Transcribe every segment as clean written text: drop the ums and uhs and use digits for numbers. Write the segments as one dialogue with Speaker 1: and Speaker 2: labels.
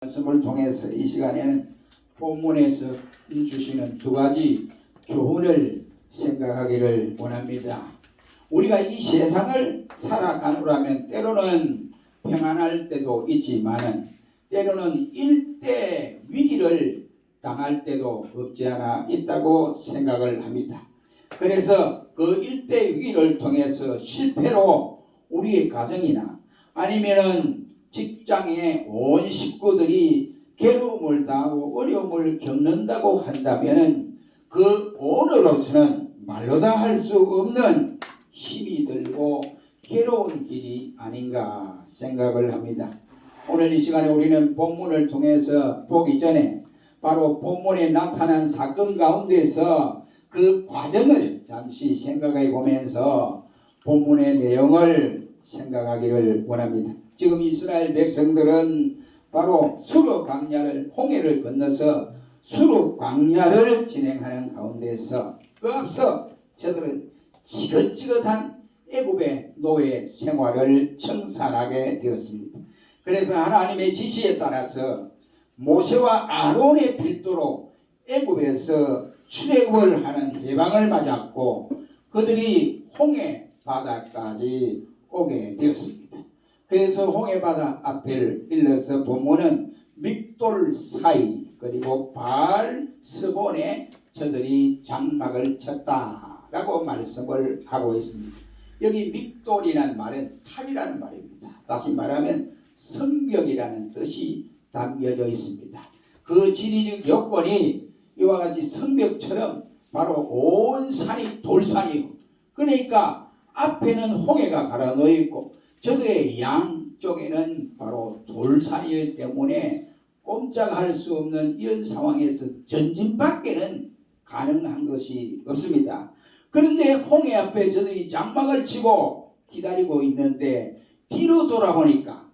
Speaker 1: 말씀을 통해서 이 시간에는 본문에서 주시는 두 가지 교훈을 생각하기를 원합니다. 우리가 이 세상을 살아가노라면 때로는 평안할 때도 있지만은 때로는 일대 위기를 당할 때도 없지 않아 있다고 생각을 합니다. 그래서 그 일대 위기를 통해서 실패로 우리의 가정이나 아니면은 직장의 온 식구들이 괴로움을 당하고 어려움을 겪는다고 한다면 그 오늘로서는 말로 다 할 수 없는 힘이 들고 괴로운 길이 아닌가 생각을 합니다. 오늘 이 시간에 우리는 본문을 통해서 보기 전에 바로 본문에 나타난 사건 가운데서 그 과정을 잠시 생각해 보면서 본문의 내용을 생각하기를 원합니다. 지금 이스라엘 백성들은 바로 수르 광야를 홍해를 건너서 수르 광야를 진행하는 가운데서 그 앞서 저들은 지긋지긋한 애굽의 노예 생활을 청산하게 되었습니다. 그래서 하나님의 지시에 따라서 모세와 아론의 필두로 애굽에서 출애굽을 하는 해방을 맞았고 그들이 홍해 바다까지 오게 되었습니다. 그래서 홍해바다 앞을 일러서 본문은 믹돌 사이 그리고 바알스본에 저들이 장막을 쳤다라고 말씀을 하고 있습니다. 여기 믹돌이라는 말은 탑이라는 말입니다. 다시 말하면 성벽이라는 뜻이 담겨져 있습니다. 그 지리적 여건이 이와 같이 성벽처럼 바로 온 산이 돌산이요. 그러니까 앞에는 홍해가 갈아놓여 있고 저들의 양쪽에는 바로 돌산이기 때문에 꼼짝할 수 없는 이런 상황에서 전진밖에는 가능한 것이 없습니다. 그런데 홍해 앞에 저들이 장막을 치고 기다리고 있는데 뒤로 돌아보니까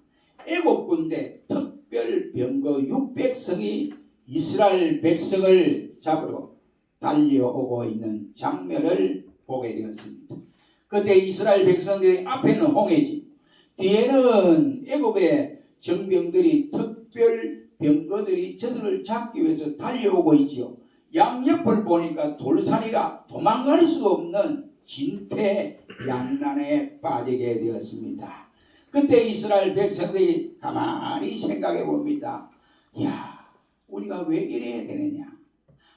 Speaker 1: 애굽 군대 특별병거 600성이 이스라엘 백성을 잡으러 달려오고 있는 장면을 보게 되었습니다. 그때 이스라엘 백성들이 앞에는 홍해지 뒤에는 애굽의 정병들이 특별 병거들이 저들을 잡기 위해서 달려오고 있지요. 양옆을 보니까 돌산이라 도망갈 수 없는 진퇴양난에 빠지게 되었습니다. 그때 이스라엘 백성들이 가만히 생각해 봅니다. 야, 우리가 왜 이래야 되느냐?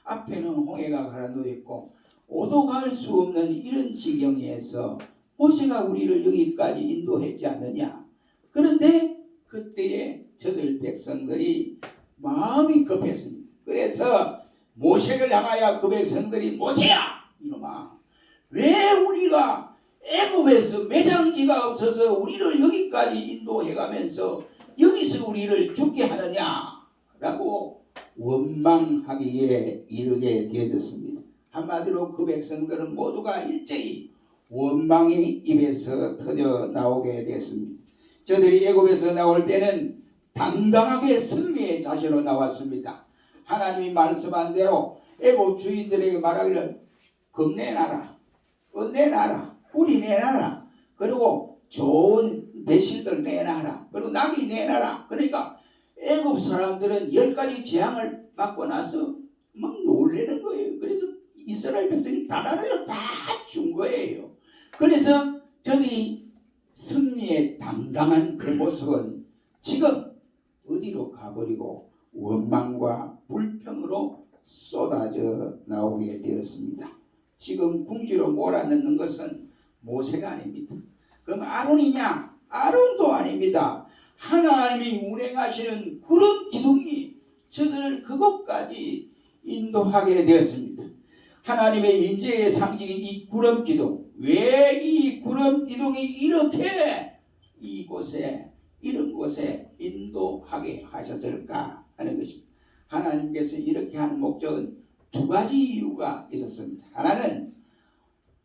Speaker 1: 앞에는 홍해가 갈아놓여 있고 오도갈 수 없는 이런 지경에서 모세가 우리를 여기까지 인도했지 않느냐. 그런데 그때에 저들 백성들이 마음이 급했습니다. 그래서 모세를 향하여 그 백성들이 모세야 이놈아 왜 우리가 애굽에서 매장지가 없어서 우리를 여기까지 인도해가면서 여기서 우리를 죽게 하느냐라고 원망하기에 이르게 되어졌습니다. 한마디로 그 백성들은 모두가 일제히 원망이 입에서 터져 나오게 됐습니다. 저들이 애굽에서 나올 때는 당당하게 승리의 자세로 나왔습니다. 하나님이 말씀한 대로 애굽 주인들에게 말하기를 겁내놔라, 내놔라, 꿀이 내놔라, 그리고 좋은 배실들 내놔라, 그리고 낙이 내놔라. 그러니까 애굽 사람들은 10가지 재앙을 받고 나서 막 놀라는 거예요. 그래서 이스라엘 백성이 다나라를 다 준 거예요. 그래서 저들이 승리의 당당한 그 모습은 지금 어디로 가버리고 원망과 불평으로 쏟아져 나오게 되었습니다. 지금 궁지로 몰아넣는 것은 모세가 아닙니다. 그럼 아론이냐? 아론도 아닙니다. 하나님이 운행하시는 그런 기둥이 저들을 그곳까지 인도하게 되었습니다. 하나님의 임재의 상징인 이 구름 기둥, 왜 이 구름 기둥이 이렇게 이곳에 이런 곳에 인도하게 하셨을까 하는 것입니다. 하나님께서 이렇게 하는 목적은 두 가지 이유가 있었습니다. 하나는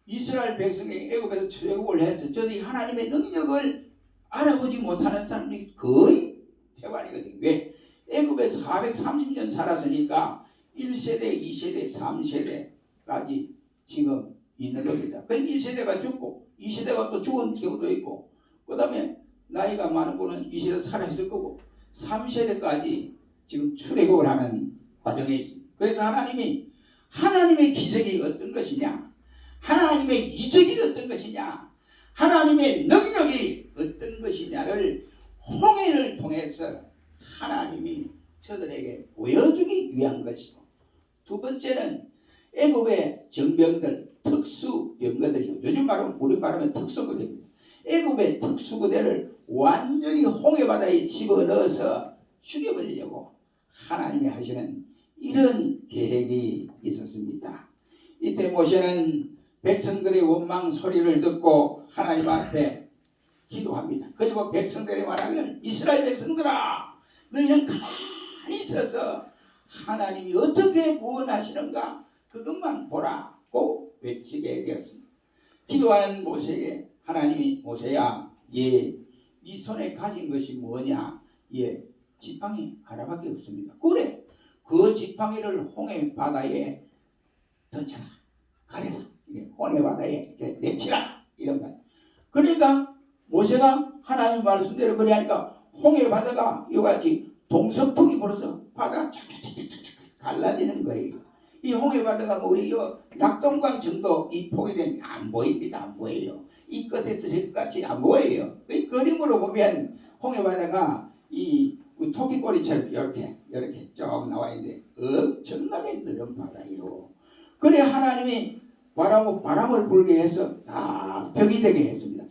Speaker 1: 이스라엘 백성이 애굽에서 출애굽을 해서 저들이 하나님의 능력을 알아보지 못하는 사람들이 거의 태반이거든요. 왜? 애굽에 430년 살았으니까 1세대, 2세대, 3세대까지 지금 있는 겁니다. 그래서 1세대가 죽고 2세대가 또 죽은 경우도 있고 그 다음에 나이가 많은 분은 2세대 살아있을 거고 3세대까지 지금 출애굽을 하는 과정에 있습니다. 그래서 하나님이 하나님의 기적이 어떤 것이냐, 하나님의 이적이 어떤 것이냐, 하나님의 능력이 어떤 것이냐를 홍해를 통해서 하나님이 저들에게 보여주기 위한 것이고, 두 번째는 애굽의 정병들, 특수병거들이요. 요즘 말하면 우리 말하면 특수부대입니다. 애굽의 특수부대를 완전히 홍해바다에 집어넣어서 죽여버리려고 하나님이 하시는 이런 계획이 있었습니다. 이때 모세는 백성들의 원망 소리를 듣고 하나님 앞에 기도합니다. 그리고 백성들의 말하기를 이스라엘 백성들아, 너희는 가만히 있어서 하나님이 어떻게 구원하시는가 그것만 보라고 외치게 되었습니다. 기도한 모세에게 하나님이 모세야, 네 손에 가진 것이 뭐냐? 지팡이 하나밖에 없습니다. 그래, 그 지팡이를 홍해 바다에 던져라, 가려라, 홍해 바다에 내치라, 이런 거예요. 그러니까 모세가 하나님 말씀대로 그래 하니까 홍해 바다가 이같이 동서풍이 불어서 바다가 착착착착착 갈라지는 거예요. 이 홍해 바다가 우리 낙동강 정도 이 폭이 되면 안 보입니다. 안 보여요. 이 끝에서 저까지 안 보여요. 그 그림으로 보면 홍해 바다가 이 토끼꼬리처럼 이렇게 쭉 나와 있는데 엄청나게 넓은 바다예요. 그래 하나님이 바람을 불게 해서 다 벽이 되게 했습니다.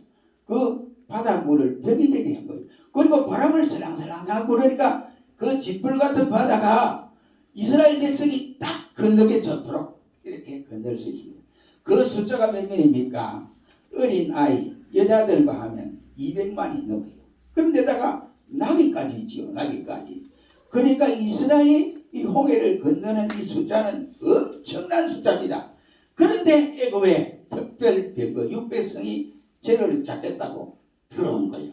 Speaker 1: 그 바닷물을 벽이 되게 한 거예요. 그리고 바람을 살랑살랑 불으니까 그 짓불 같은 바다가 이스라엘 백성이 딱 건너게 좋도록 이렇게 건널 수 있습니다. 그 숫자가 몇 명입니까? 어린 아이, 여자들과 하면 200만이 넘어요. 그런데다가 나귀까지 있지요. 나귀까지. 그러니까 이스라엘이 이 홍해를 건너는 이 숫자는 엄청난 숫자입니다. 그런데 애굽의 특별병거 600성이 죄를 잡겠다고 들어온 거예요.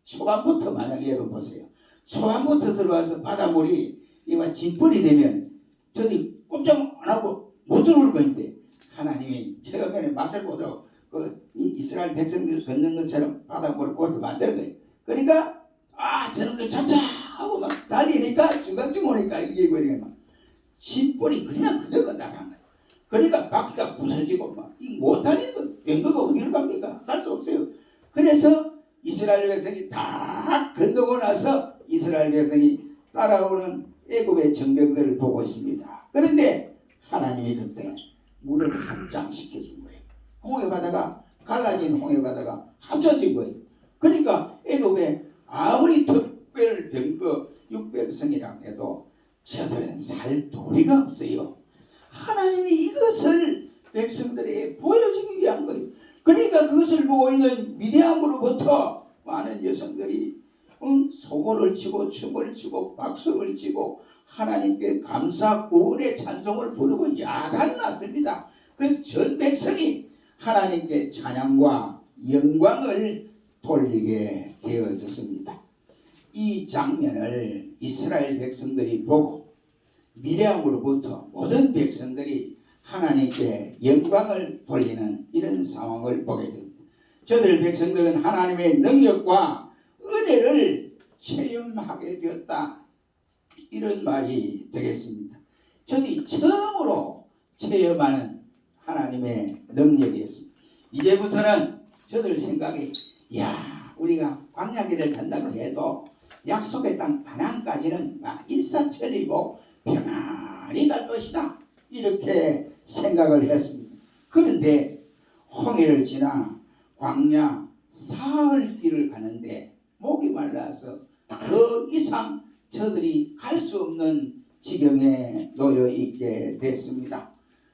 Speaker 1: 초반부터 만약에 여러분 보세요. 초반부터 들어와서 바닷물이 이와 진벌이 되면 저들이 꼼짝 안 하고 못 들어올 건데 하나님이 최근에 맛을 보도록 이스라엘 백성들 걷는 것처럼 바닷물을 꼬리 만드는 거예요. 그러니까 저놈들 잡자 하고 막 달리니까 중간중 오니까 이게 버리면 막 진벌이 그냥 나간 거예요. 그러니까 바퀴가 부서지고 막 이 못 다니는 거 병거가 어디로 갑니까? 갈 수 없어요. 그래서 이스라엘 백성이 다 건너고 나서 이스라엘 백성이 따라오는 애굽의 정병들을 보고 있습니다. 그런데 하나님이 그때 물을 합장시켜준 거예요. 홍해바다가 갈라진 홍해바다가 합쳐진 거예요. 그러니까 애굽에 아무리 특별 병거 600성이라 해도 저들은 살 도리가 없어요. 하나님이 이것을 백성들에게 보여주기 위한 거예요. 그러니까 그것을 보고 있는 미디암으로부터 많은 여성들이 소고를 치고 춤을 추고 박수를 치고 하나님께 감사 구원의 찬송을 부르고 야단 났습니다. 그래서 전 백성이 하나님께 찬양과 영광을 돌리게 되어졌습니다. 이 장면을 이스라엘 백성들이 보고 미리암으로부터 모든 백성들이 하나님께 영광을 돌리는 이런 상황을 보게 됩니다. 저들 백성들은 하나님의 능력과 은혜를 체험하게 되었다, 이런 말이 되겠습니다. 저들이 처음으로 체험하는 하나님의 능력이었습니다. 이제부터는 저들 생각이 우리가 광야길을 간다고 해도 약속의 땅 가나안까지는 일사천리고 평안히 갈 것이다, 이렇게 생각을 했습니다. 그런데 홍해를 지나 광야 사흘 길을 가는데 목이 말라서 더 이상 저들이 갈 수 없는 지경에 놓여 있게 됐습니다.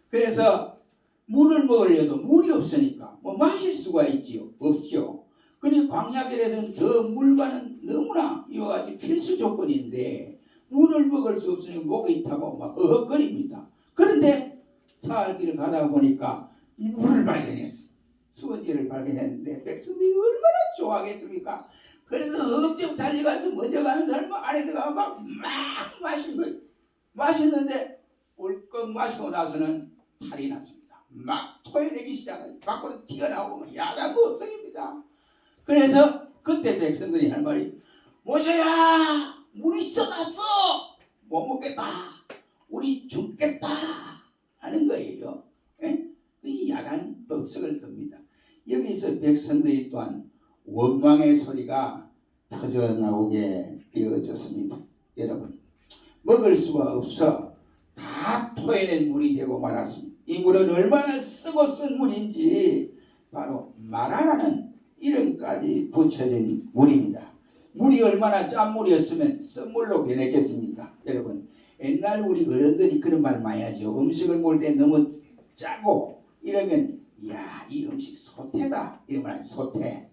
Speaker 1: 그래서 물을 먹으려도 물이 없으니까 마실 수가 있지요? 없죠. 그리고 광야길에서는 더 물과는 너무나 이와 같이 필수 조건인데 물을 먹을 수 없으니 목이 타고 막 어헉거립니다. 그런데 사흘 길을 가다 보니까 이 물을 발견했어요. 수원지를 발견했는데 백성들이 얼마나 좋아하겠습니까? 그래서 엄청 달려가서 먼저 가는 사람은 안에 들어가 막 마신 거예요. 마셨는데 울컥 마시고 나서는 탈이 났습니다. 막 토해내기 시작해요. 밖으로 튀어나오고 야단도 없어집니다. 그래서 그때 백성들이 할 말이 모세야, 물이 쏟았어. 못 먹겠다. 우리 죽겠다 하는 거예요. 예? 이 야간 법석을 듭니다. 여기서 백성들이 또한 원망의 소리가 터져 나오게 되어졌습니다. 여러분, 먹을 수가 없어 다 토해낸 물이 되고 말았습니다. 이 물은 얼마나 쓰고 쓴 물인지 바로 마라라는 이름까지 붙여진 물입니다. 물이 얼마나 짠 물이었으면 쓴 물로 변했겠습니까? 여러분, 옛날 우리 어른들이 그런 말 많이 하죠. 음식을 먹을 때 너무 짜고 이러면 이야, 이 음식 소태다 이러면 소태.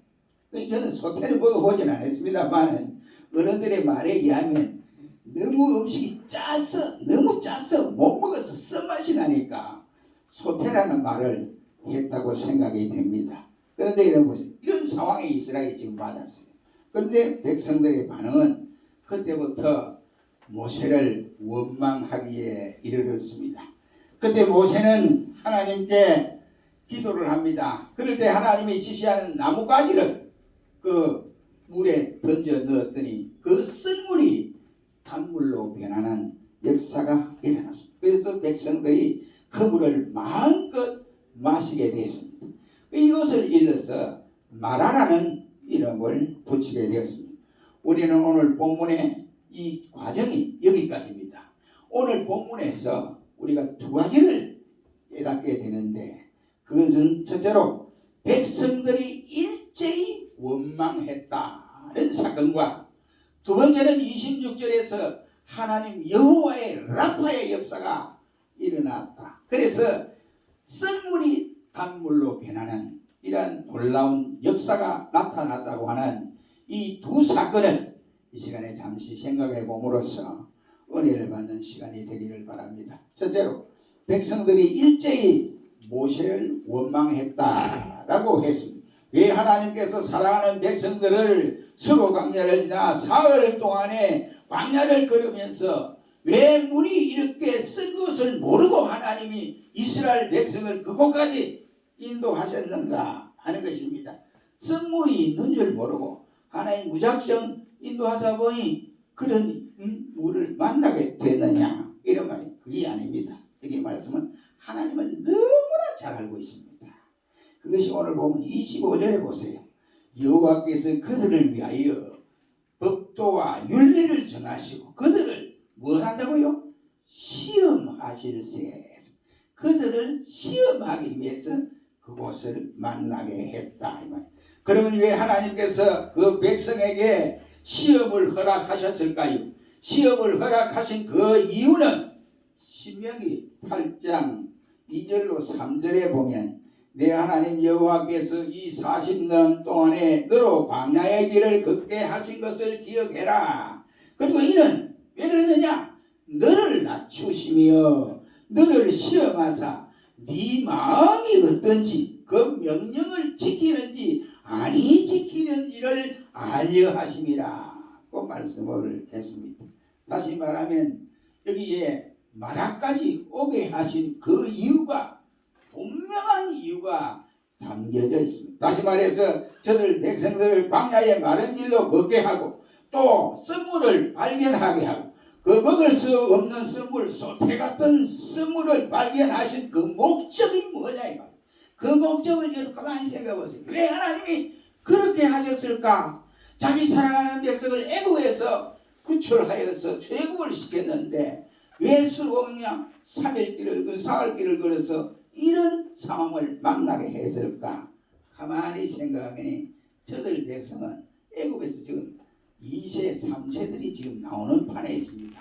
Speaker 1: 저는 소태를 먹어보진 않았습니다만 어른들의 말에 의하면 너무 음식이 짜서 너무 짜서 못 먹어서 쓴맛이 나니까 소태라는 말을 했다고 생각이 됩니다. 그런데 여러분, 이런 상황에 이스라엘이 지금 맞았어요. 그런데 백성들의 반응은 그때부터 모세를 원망하기에 이르렀습니다. 그때 모세는 하나님께 기도를 합니다. 그럴 때 하나님이 지시하는 나뭇가지를 그 물에 던져 넣었더니 그 쓴 물이 단물로 변하는 역사가 일어났습니다. 그래서 백성들이 그 물을 마음껏 마시게 되었습니다. 이것을 일러서 마라라는 이름을 붙이게 되었습니다. 우리는 오늘 본문의 이 과정이 여기까지입니다. 오늘 본문에서 우리가 두 가지를 깨닫게 되는데, 그것은 첫째로 백성들이 일제히 원망했다는 사건과, 두 번째는 26절에서 하나님 여호와의 라파의 역사가 일어났다. 그래서 쓴물이 단물로 변하는 이러한 놀라운 역사가 나타났다고 하는 이 두 사건을 이 시간에 잠시 생각해 봄으로써 은혜를 받는 시간이 되기를 바랍니다. 첫째로 백성들이 일제히 모세를 원망했다라고 했습니다. 왜 하나님께서 사랑하는 백성들을 수로 광야를 지나 사흘 동안에 광야를 걸으면서 왜 물이 이렇게 쓴 것을 모르고 하나님이 이스라엘 백성을 그곳까지 인도하셨는가 하는 것입니다. 쓴 물이 있는 줄 모르고 하나님 무작정 인도하다 보니 그런 물을 만나게 되느냐, 이런 말이 그게 아닙니다. 여기 말씀은 하나님은 너무나 잘 알고 있습니다. 그것이 오늘 보면 25절에 보세요. 여호와께서 그들을 위하여 법도와 율례를 정하시고 그들을 뭘 한다고요? 시험하실세. 그들을 시험하기 위해서 그곳을 만나게 했다. 그러면 왜 하나님께서 그 백성에게 시험을 허락하셨을까요? 시험을 허락하신 그 이유는 신명기 8장 2절로 3절에 보면 내 하나님 여호와께서 이 40년 동안에 너로 광야의 길을 걷게 하신 것을 기억해라. 그리고 이는 왜 그러느냐? 너를 낮추시며 너를 시험하사 네 마음이 어떤지 그 명령을 지키는지 아니 지키는지를 알려 하심이라 그 말씀을 했습니다. 다시 말하면 여기에 마라까지 오게 하신 그 이유가, 분명한 이유가 담겨져 있습니다. 다시 말해서 저들 백성들을 광야의 마른 길로 걷게 하고 또 쓴물을 발견하게 하고 그 먹을 수 없는 쓴물, 소태 같은 쓴물을 발견하신 그 목적이 뭐냐 이 말. 그 목적을 여러분 가만히 생각해 보세요. 왜 하나님이 그렇게 하셨을까? 자기 사랑하는 백성을 애굽에서 구출하여서 출애굽을 시켰는데 왜 수고냐 3일 길을 그 사흘 길을 걸어서 이런 상황을 만나게 했을까? 가만히 생각하니 저들 백성은 애굽에서 지금 2세 3세들이 지금 나오는 판에 있습니다.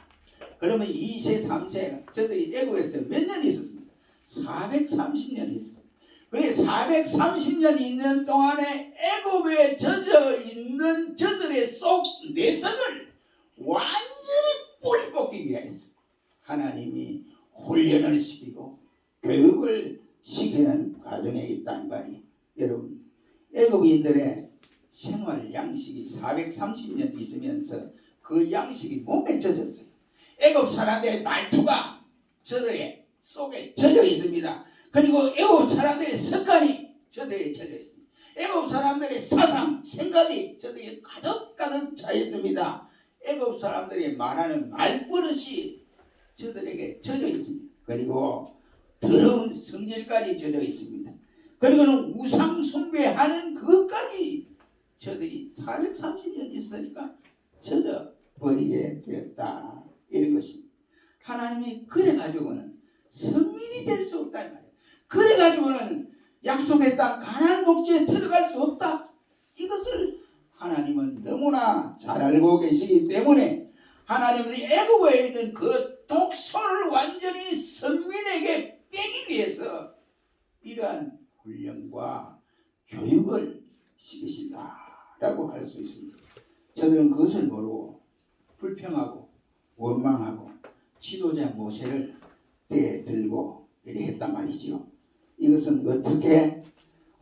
Speaker 1: 그러면 2세 3세 저들이 애굽에서 몇 년 있었습니까? 430년 있었습니다. 그래 430년 있는 동안에 애굽에 젖어 있는 저들의 속 내성을 완전히 뿌리 뽑기 위해서 하나님이 훈련을 시키고 교육을 시키는 과정에 있다는 말이, 여러분 애굽인들의 생활 양식이 430년 있으면서 그 양식이 몸에 젖었어요. 애굽 사람들의 말투가 저들의 속에 젖어 있습니다. 그리고 애굽 사람들의 습관이 저들에 젖어 있습니다. 애굽 사람들의 사상, 생각이 저들에 가득 차 있습니다. 애굽 사람들이 말하는 말버릇이 저들에게 젖어 있습니다. 그리고 더러운 성질까지 젖어 있습니다. 그리고는 우상 숭배하는 그것까지 저들이 430년 있으니까 젖어 버리게 되었다. 이런 것입니다. 하나님이 그래가지고는 성민이 될 수 없다 이 말이에요. 그래가지고는 약속의 땅 가나안 복지에 들어갈 수 없다. 이것을 하나님은 너무나 잘 알고 계시기 때문에 하나님은 애굽에 있는 그 독소를 완전히 선민에게 빼기 위해서 이러한 훈련과 교육을 시키신다라고 할 수 있습니다. 저들은 그것을 모르고 불평하고 원망하고 지도자 모세를 때에 들고 이렇게 했단 말이지요. 이것은 어떻게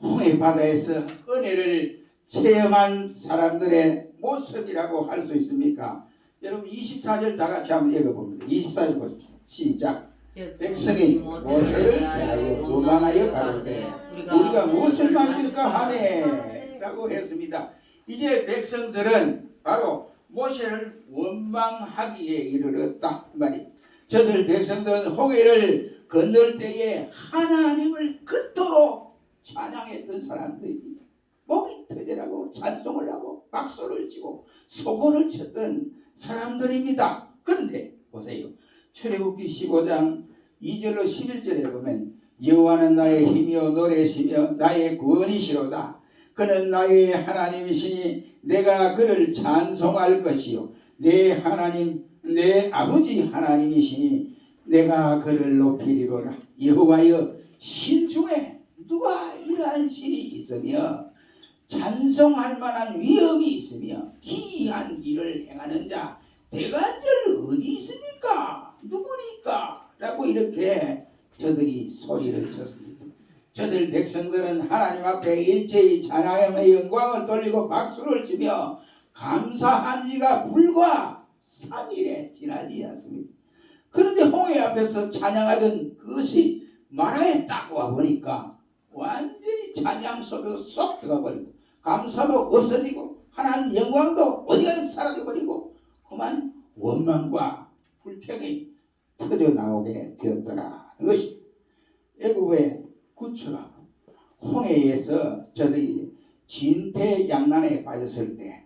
Speaker 1: 홍해 바다에서 은혜를 체험한 사람들의 모습이라고 할 수 있습니까? 여러분 24절 다 같이 한번 읽어봅니다. 24절 보십시오. 시작. 백성이 모세를 대하여 원망하여 가로되 우리가 무엇을 마실까 하네 라고 했습니다. 이제 백성들은 바로 모세를 원망하기에 이르렀다 말이. 저들 백성들은 홍해를 건널 때에 하나님을 그토록 찬양했던 사람들입니다. 목이 터지라고 찬송을 하고 박수를 치고 소고를 쳤던 사람들입니다. 그런데 보세요. 출애굽기 15장 2절로 11절에 보면 여호와는 나의 힘이요 노래시며 나의 구원이시로다. 그는 나의 하나님이시니 내가 그를 찬송할 것이요 내 하나님 내 아버지 하나님이시니 내가 그를 높이리로라. 여호와여 신 중에 누가 이러한 신이 있으며 찬송할 만한 위엄이 있으며 기이한 일을 행하는 자 대간절 어디 있습니까? 누구니까? 라고 이렇게 저들이 소리를 쳤습니다. 저들 백성들은 하나님 앞에 일제히 찬양의 영광을 돌리고 박수를 치며 감사한 지가 불과 3일에 지나지 않습니다. 그런데 홍해 앞에서 찬양하던 그것이 마라에 딱 와보니까 완전히 찬양 속에서 쏙 들어가버리고 감사도 없어지고 하나님 영광도 어디가 사라져버리고 그만 원망과 불평이 터져 나오게 되었더라. 이것이 애굽의 구출하고 홍해에서 저들이 진퇴양난에 빠졌을 때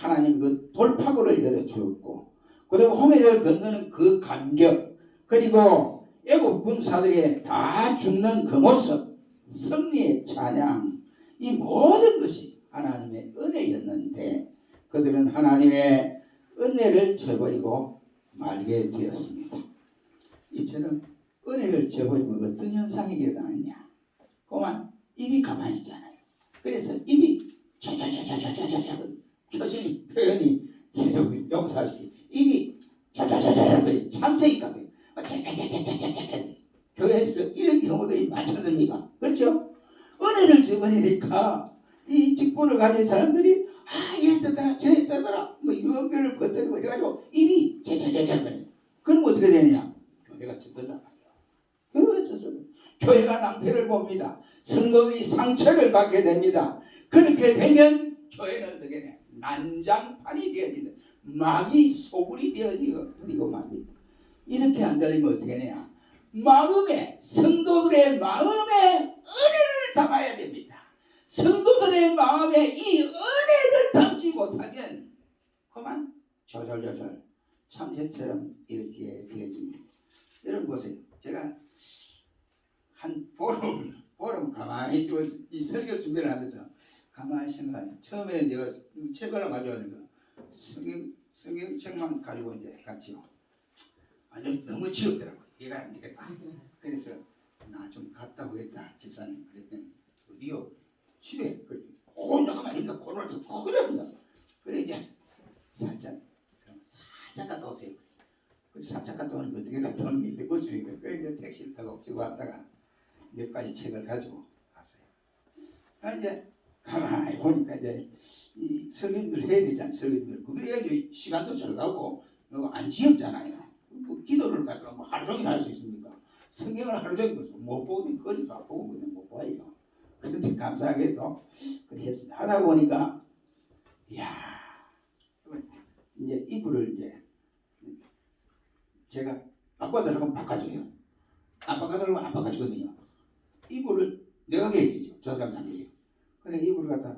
Speaker 1: 하나님 그 돌파구를 열어주었고 그리고 홍해를 건너는 그 감격 그리고 애굽 군사들이 다 죽는 그 모습 승리의 찬양 이 모든 것이 하나님의 은혜였는데 그들은 하나님의 은혜를 저버리고 말게 되었습니다. 이처럼 은혜를 저버리면 어떤 현상이 일어나느냐? 그만 입이 가만히 있잖아요. 그래서 입이 자자자자자자자 표현이 용서하시기 입이 자자자자 참새니까 자자자자자자 교회에서 이런 경우들이 많지 않습니까? 그렇죠? 은혜를 저버리니까 이 직분을 가진 사람들이 이랬다더라 저랬다더라 뭐 유언별을 버뜨리고 이래가지고 입이 자자자자 그럼 어떻게 되느냐? 교회가 쳤었단 말이에요. 교회가 쳤었단 교회가 낭패를 봅니다. 성도들이 상처를 받게 됩니다. 그렇게 되면 교회는 어떻게 돼? 난장판이 되어지는 막이 소굴이 되어지고 그리고 말입니다. 이렇게 안 되려면 어떻게 되냐? 마음에 성도들의 마음에 은혜를 담아야 됩니다. 성도들의 마음에 이 은혜를 담지 못하면 그만 조절조절 참새처럼 이렇게 되어집니다. 여러분 보세요. 제가 한 보름 가만히 이 설교 준비를 하면서 가만히 생각해요. 처음에 내가 책을 가져오니까 성경책만 가지고 이제 같이요. 너무 지겹더라고요. 이해가 안 되겠다. 그래서 나 좀 갔다 오겠다 집사님 그랬더니 어디요? 집에 혼자가 말이니까 코로나를 코그럽니다. 그래 이제 살짝 갔다 오세요. 그래 살짝 갔다 오니까 어떻게 갔다 오는 게 있는데 모습이니까 그래 이제 택시를 타고 지고 왔다가 몇 가지 책을 가지고 갔어요. 이제 가만히 보니까 이제 이 설교들 해야 되잖아요. 설교들 그래야지 시간도 잘 가고 안 지겹잖아요. 뭐 기도를 가지고 뭐 하루 종일 할 수 있습니까? 성경을 하루 종일 못 보면 허리도 아프고 그냥 못 봐요. 그런데 감사하게도 그렇게 했습니다. 하다 보니까 이제 이불을 이제 제가 바꿔달라고 바꿔줘요. 안 바꿔달라고 안 바꿔주거든요. 이불을 내가 계획이죠. 저 사람 장계예요. 그래 이불을 갖다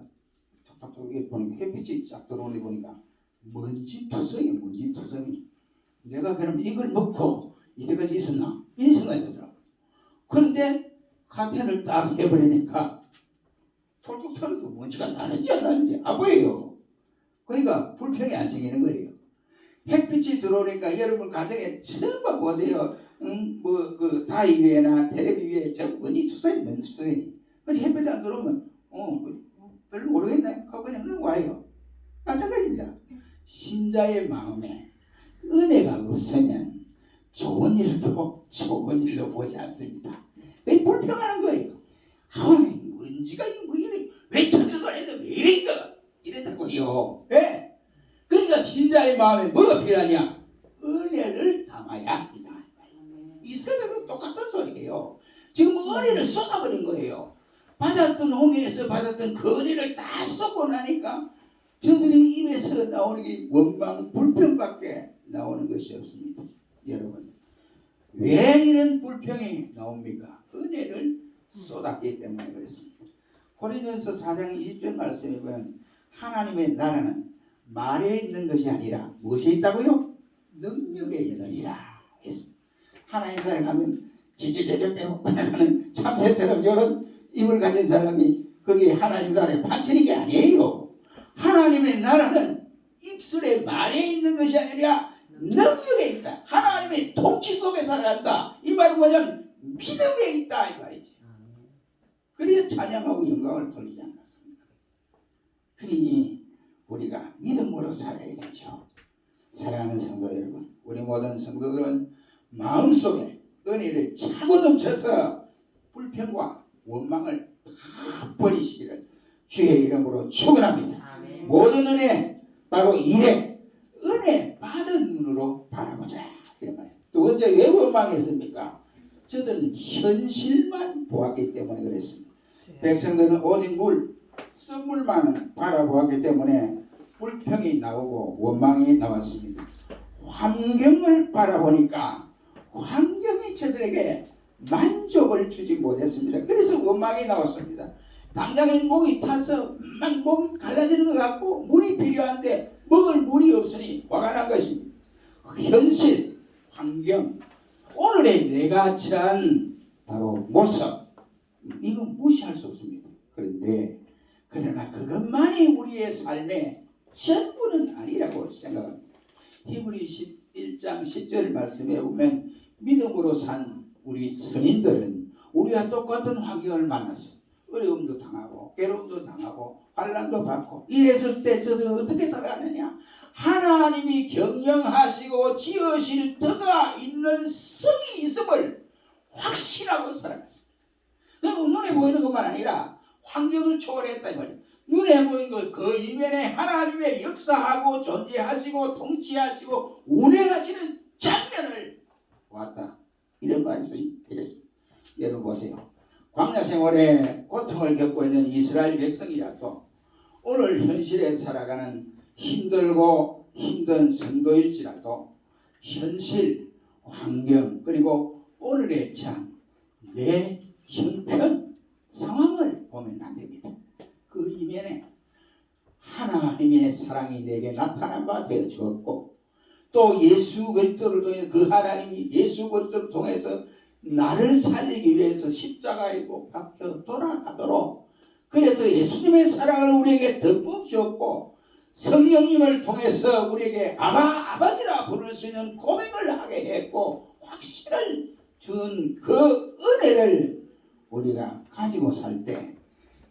Speaker 1: 톡톡톡 보니까 햇빛이 쫙 들어오는 데 보니까 먼지 투성이. 내가 그럼 이걸 넣고 이때까지 있었나? 이런 생각이 들더라고. 그런데 카텐을 딱 해버리니까 톨톡 털어도 먼지가 나는지 안 나는지 안 보여요. 그러니까 불평이 안 생기는 거예요. 햇빛이 들어오니까 여러분 가정에 전부 보세요. 그 다이 위에나 텔레비 위에 저 먼지 투성이. 근데 햇빛이 안 들어오면 별로 모르겠네 하고 그냥 넘어와요. 마찬가지입니다. 신자의 마음에 은혜가 없으면 좋은 일도 좋은 일로 보지 않습니다. 왜 불평하는 거예요? 먼지가 뭐 이래, 왜 천수가 했는데 왜 이래 이랬다고요. 예? 그러니까 신자의 마음에 뭐가 필요하냐? 은혜를 담아야 합니다. 이 설명은 똑같은 소리예요. 지금 은혜를 쏟아버린 거예요. 받았던 홍해에서 받았던 그 은혜를 다 쏟고 나니까 저들이 입에서 나오는 게 원망, 불평밖에 나오는 것이 없습니다. 여러분, 왜 이런 불평이 나옵니까? 은혜를 쏟았기 때문에 그렇습니다. 고린도전서 4장 20절 말씀에 보면 하나님의 나라는 말에 있는 것이 아니라 무엇에 있다고요? 능력에 있느니라 했습니다. 하나님 나라에 가면 지지제적 빼고 나가는 참새처럼 이런 입을 가진 사람이 거기에 하나님 나라에 판치는 게 아니에요. 하나님의 나라는 입술에 말에 있는 것이 아니라 능력에 있다. 하나님의 통치 속에 살아간다. 이 말은 뭐냐면 믿음에 있다 이 말이지. 그래야 찬양하고 영광을 돌리지 않았습니까? 그러니 우리가 믿음으로 살아야 되죠. 사랑하는 성도 여러분, 우리 모든 성도들은 마음속에 은혜를 차고 넘쳐서 불평과 원망을 다 버리시기를 주의 이름으로 축원합니다. 모든 은혜 바로 이래 은혜 받은 눈으로 바라보자 이런 말이에요. 두 번째 왜 원망했습니까? 저들은 현실만 보았기 때문에 그랬습니다. 백성들은 오직 썩물만 바라보았기 때문에 불평이 나오고 원망이 나왔습니다. 환경을 바라보니까 환경이 저들에게 만족을 주지 못했습니다. 그래서 원망이 나왔습니다. 당장에 목이 타서 막 목이 갈라지는 것 같고 물이 필요한데 먹을 물이 없으니 화가 난 것입니다. 현실, 환경, 오늘의 내가 처한 바로 모습, 이건 무시할 수 없습니다. 그러나 그것만이 우리의 삶의 전부는 아니라고 생각합니다. 히브리 11장 10절 말씀에 보면 믿음으로 산 우리 선인들은 우리와 똑같은 환경을 만났어요. 어려움도 당하고 괴로움도 당하고 환난도 받고 이랬을 때 저들은 어떻게 살아가느냐? 하나님이 경영하시고 지으실 터가 있는 성이 있음을 확신하고 살아갔습니다. 그리고 눈에 보이는 것만 아니라 환경을 초월했다 이 말이에요. 눈에 보이는 것 그 이면에 하나님의 역사하고 존재하시고 통치하시고 운행하시는 장면을 보았다. 이런 말이 되겠습니다. 여러분 보세요. 광야 생활에 고통을 겪고 있는 이스라엘 백성이라도 오늘 현실에 살아가는 힘들고 힘든 성도일지라도 현실, 환경 그리고 오늘의 처한 내 형편, 상황을 보면 안 됩니다. 그 이면에 하나님의 사랑이 내게 나타난 바 되어 주었고 또 예수 그리스도를 통해 그 하나님이 예수 그리스도를 통해서 나를 살리기 위해서 십자가에 못 박혀 돌아가도록 그래서 예수님의 사랑을 우리에게 덮어 주었고 성령님을 통해서 우리에게 아버지라 부를 수 있는 고백을 하게 했고 확신을 준 그 은혜를 우리가 가지고 살 때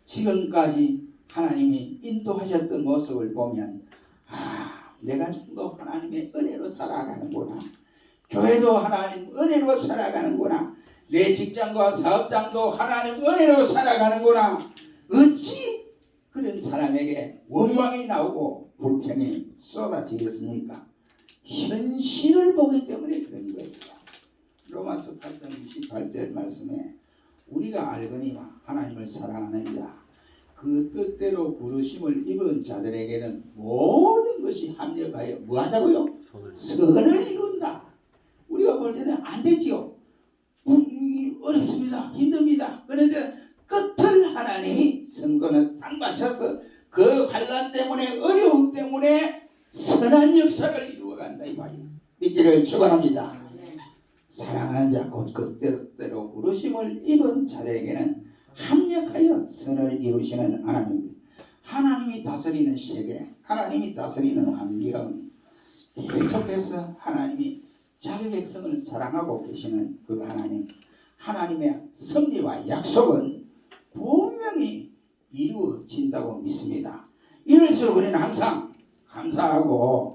Speaker 1: 지금까지 하나님이 인도하셨던 모습을 보면 내가 좀 더 하나님의 은혜로 살아가는구나. 교회도 하나님 은혜로 살아가는구나. 내 직장과 사업장도 하나님 은혜로 살아가는구나. 어찌 그런 사람에게 원망이 나오고 불평이 쏟아지겠습니까? 현실을 보기 때문에 그런 거예요. 로마서 8장 28절 말씀에 우리가 알거니와 하나님을 사랑하는 자 그 뜻대로 부르심을 입은 자들에게는 모든 것이 합력하여 뭐하자고요? 선을 이룬다. 우리가 볼 때는 안 되지요. 어렵습니다. 힘듭니다. 그런데 끝을 하나님이 선거는 딱 맞춰서 그 환난 때문에 어려움 때문에 선한 역사를 이루어간다 이 말이에요. 믿기를 축원합니다. 사랑하는 자 곧 그때로 부르심을 입은 자들에게는 합력하여 선을 이루시는 하나님. 하나님이 다스리는 세계, 하나님이 다스리는 환경, 계속해서 하나님이 자기 백성을 사랑하고 계시는 그 하나님, 하나님의 섭리와 약속은 분명히 이루어진다고 믿습니다. 이럴수록 우리는 항상 감사하고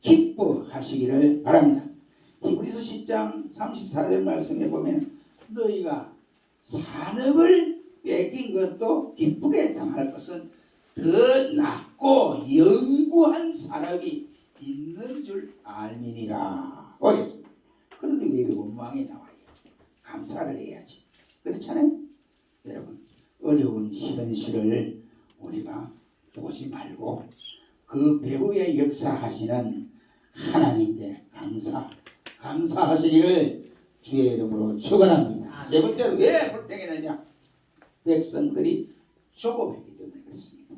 Speaker 1: 기뻐하시기를 바랍니다. 히브리서 10장 34절 말씀에 보면 너희가 산업을 뺏긴 것도 기쁘게 당할 것은 더 낫고 영구한 산업이 있는 줄 알미니라 보겠습니다. 그런데 왜 원망이 나와요? 감사를 해야지. 그렇잖아요? 여러분 어려운 현실을 우리가 보지 말고 그 배후에 역사하시는 하나님께 감사하시기를 주의 이름으로 축원합니다. 세 번째로 왜 불평했느냐? 백성들이 조급했기 때문에 그렇습니다.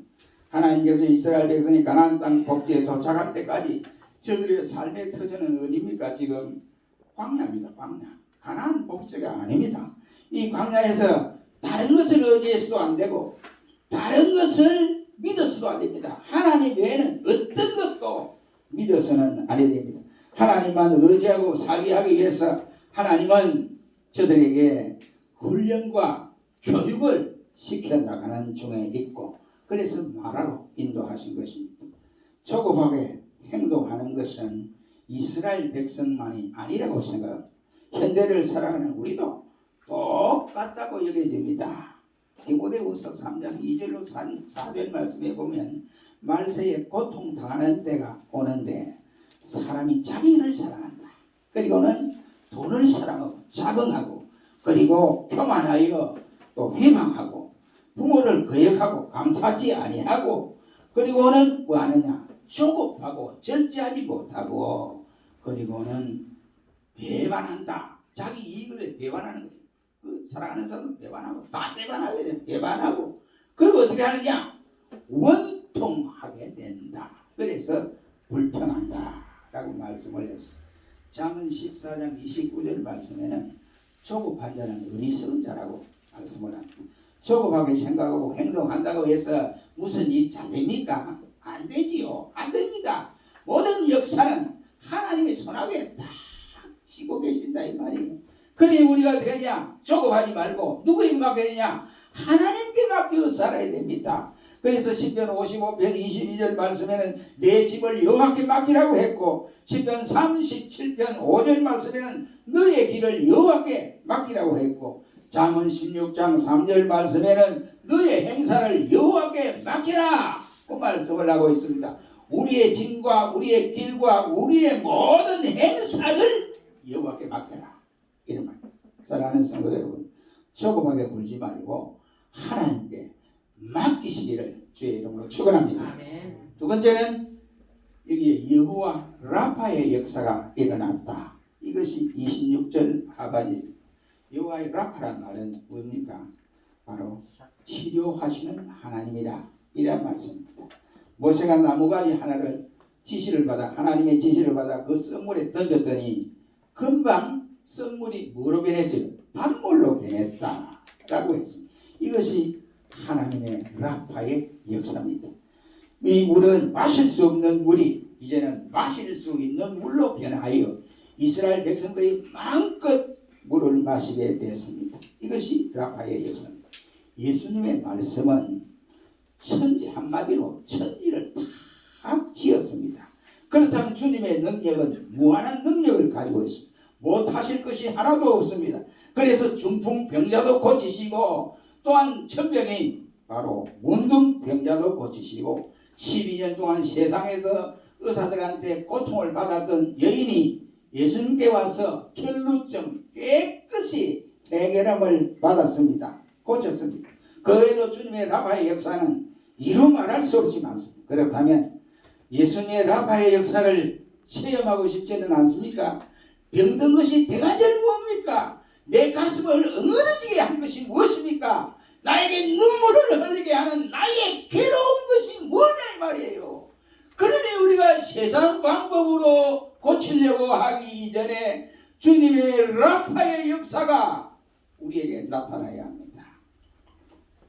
Speaker 1: 하나님께서 이스라엘 백성이 가나안 땅 복지에 도착할 때까지 저들의 삶의 터전은 어디입니까? 지금 광야입니다. 광야. 가나안 복지가 아닙니다. 이 광야에서 다른 것을 의지해서도 안 되고 다른 것을 믿어서도 안 됩니다. 하나님 외에는 어떤 것도 믿어서는 안 됩니다. 하나님만 의지하고 살게 하기 위해서 하나님은 저들에게 훈련과 교육을 시켜나가는 중에 있고 그래서 나라로 인도하신 것입니다. 조급하게 행동하는 것은 이스라엘 백성만이 아니라고 생각합니다. 현대를 살아가는 우리도 똑같다고 여겨집니다. 디모데후서 3장 2절로 4절 말씀에 보면 말세에 고통당하는 때가 오는데 사람이 자기 일을 사랑한다. 그리고는 돈을 사랑하고 자긍하고 그리고 교만하여 또 회방하고 부모를 거역하고 감사하지 아니하고 그리고는 뭐 하느냐? 조급하고 절제하지 못하고 그리고는 배반한다. 자기 이익을 배반하는 거예요. 그 사랑하는 사람은 배반하고 다 배반하게 배반하고 그리고 어떻게 하느냐? 원통하게 된다. 그래서 불평한다 라고 말씀을 했어요. 잠언 14장 29절 말씀에는 조급한 자는 어리석은 자라고 말씀을 합니다. 조급하게 생각하고 행동한다고 해서 무슨 일이 잘 됩니까? 안 되지요. 안 됩니다. 모든 역사는 하나님의 손아귀에 다 쥐고 계신다 이 말이에요. 그래 우리가 어떻게 하냐? 조급하지 말고 누구에게 맡기느냐? 하나님께 맡겨 살아야 됩니다. 그래서 시편 55편 22절 말씀에는 내 집을 여호와께 맡기라고 했고 시편 37편 5절 말씀에는 너의 길을 여호와께 맡기라고 했고 잠언 16장 3절 말씀에는 너의 행사를 여호와께 맡기라 그 말씀을 하고 있습니다. 우리의 짐과 우리의 길과 우리의 모든 행사를 여호와께 맡겨라 이런 말. 사랑하는 성도 여러분 조급하게 굴지 말고 하나님께 맡기시기를 주의 이름으로 축원합니다. 두 번째는 여기에 여호와 라파의 역사가 일어났다. 이것이 26절 하반입니다. 여호와의 라파란 말은 뭡니까? 바로 치료하시는 하나님이라 이란 말씀입니다. 모세가 나무가지 하나를 지시를 받아 하나님의 지시를 받아 그 썩물에 던졌더니 금방 썩물이 뭐로 변했어요? 단물로 변했다라고 했습니다. 이것이 하나님의 라파의 역사입니다. 이 물은 마실 수 없는 물이 이제는 마실 수 있는 물로 변하여 이스라엘 백성들이 마음껏 물을 마시게 됐습니다. 이것이 라파의 역사입니다. 예수님의 말씀은 천지 한마디로 천지를 다 지었습니다. 그렇다면 주님의 능력은 무한한 능력을 가지고 있습니다. 못하실 것이 하나도 없습니다. 그래서 중풍병자도 고치시고 또한 천병인 바로 문둥병자도 고치시고 12년 동안 세상에서 의사들한테 고통을 받았던 여인이 예수님께 와서 혈루증 깨끗이 해결함을 받았습니다. 고쳤습니다. 그 외에도 주님의 라파의 역사는 이루 말할 수 없이 많습니다. 그렇다면 예수님의 라파의 역사를 체험하고 싶지는 않습니까? 병든 것이 대관절 뭡니까? 내 가슴을 응어러지게 한 것이 무엇입니까? 나에게 눈물을 흘리게 하는 나의 괴로운 것이 뭐냐 이 말이에요. 그러니 우리가 세상 방법으로 고치려고 하기 이전에 주님의 라파의 역사가 우리에게 나타나야 합니다.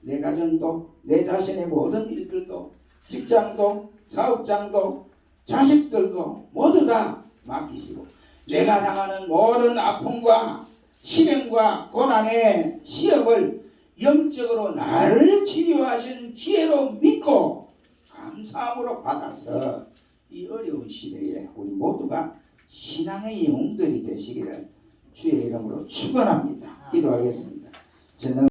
Speaker 1: 내 가정도, 내 자신의 모든 일들도, 직장도, 사업장도, 자식들도 모두 다 맡기시고 내가 당하는 모든 아픔과 실행과 고난의 시험을 영적으로 나를 치료하시는 기회로 믿고 감사함으로 받아서 이 어려운 시대에 우리 모두가 신앙의 영웅들이 되시기를 주의 이름으로 축원합니다. 기도하겠습니다.